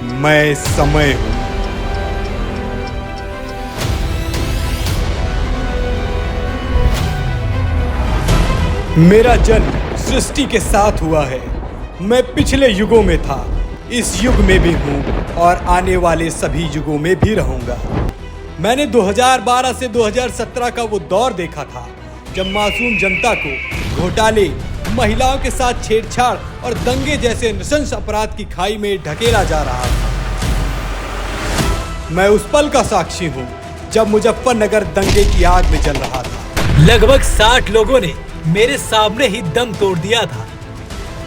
मैं समय हूं। मेरा जन्म सृष्टि के साथ हुआ है। मैं पिछले युगों में था, इस युग में भी हूं और आने वाले सभी युगों में भी रहूंगा। मैंने 2012 से 2017 का वो दौर देखा था जब मासूम जनता को घोटाले, महिलाओं के साथ छेड़छाड़ और दंगे जैसे नृशंस अपराध की खाई में ढकेला जा रहा था। मैं उस पल का साक्षी हूं जब मुजफ्फरनगर दंगे की आग में जल रहा था। लगभग 60 लोगों ने मेरे सामने ही दम तोड़ दिया था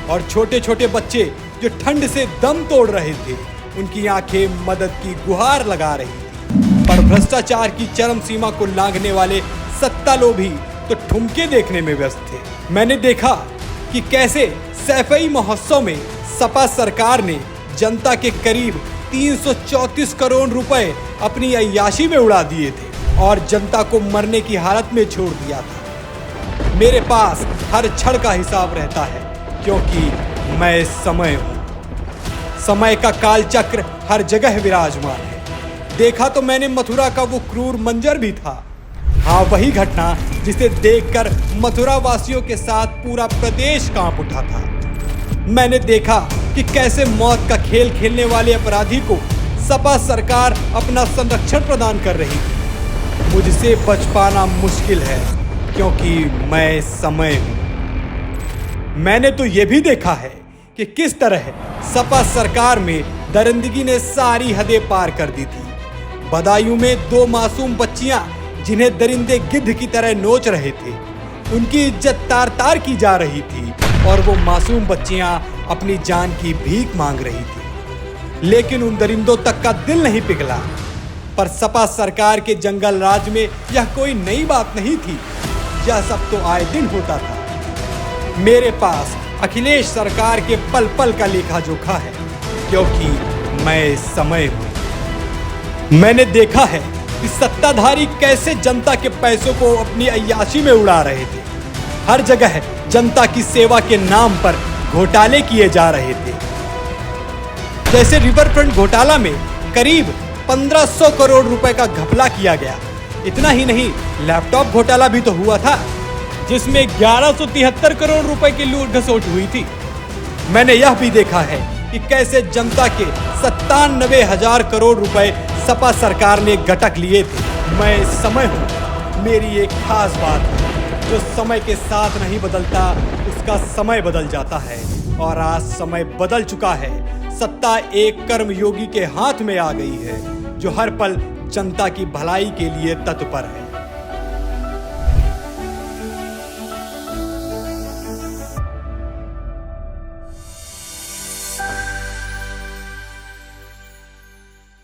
और छोटे छोटे बच्चे जो ठंड से दम तोड़ रहे थे, उनकी आंखें मदद की गुहार लगा रही थी। पर भ्रष्टाचार की चरम सीमा को लांघने वाले सत्तालोभी तो ठुमके देखने में व्यस्त थे। मैंने देखा कि कैसे सैफई महोत्सव में सपा सरकार ने जनता के करीब 334 करोड़ रुपए अपनी अय्याशी में उड़ा दिए थे और जनता को मरने की हालत में छोड़ दिया था। मेरे पास हर क्षण का हिसाब रहता है क्योंकि मैं समय हूं। समय का काल चक्र हर जगह विराजमान है। देखा तो मैंने मथुरा का वो क्रूर मंजर भी था। हाँ, वही घटना जिसे देखकर मथुरा वासियों के साथ पूरा प्रदेश कांप उठा था। मैंने देखा कि कैसे मौत का खेल खेलने वाले अपराधी को सपा सरकार अपना संरक्षण प्रदान कर रही थी। मुझसे बच पाना मुश्किल है क्योंकि मैं समय हूं। मैंने तो ये भी देखा है कि किस तरह सपा सरकार में दरिंदगी ने सारी हदें पार कर दी थी। बदायूं में 2 मासूम बच्चियां जिन्हें दरिंदे गिद्ध की तरह नोच रहे थे, उनकी इज्जत तार तार की जा रही थी और वो मासूम बच्चियां अपनी जान की भीख मांग रही थी। लेकिन उन दरिंदों तक का दिल नहीं पिघला। पर सपा सरकार के जंगल राज में यह कोई नई बात नहीं थी। यह सब तो आए दिन होता था। मेरे पास अखिलेश सरकार के पल पल का लेखा जोखा है क्योंकि मैं समय हूं। मैंने देखा है कि सत्ताधारी कैसे जनता के पैसों को अपनी अय्याशी में उड़ा रहे थे। हर जगह जनता की सेवा के नाम पर घोटाले किए जा रहे थे। जैसे रिवरफ्रंट घोटाला में करीब 1500 करोड़ रुपए का घपला किया गया। इतना ही नहीं, लैपटॉप घोटाला भी तो हुआ था जिसमें 1173 करोड़ रुपए की लूट घसोट हुई थी। मैंने यह भी देखा है कि कैसे जनता के 97,000 करोड़ रुपए सपा सरकार ने गटक लिए थे। मैं समय हूं। मेरी एक खास बात है, जो समय के साथ नहीं बदलता उसका समय बदल जाता है और आज समय बदल चुका है। सत्ता एक कर्मयोगी के हाथ में आ गई है जो हर पल जनता की भलाई के लिए तत्पर है।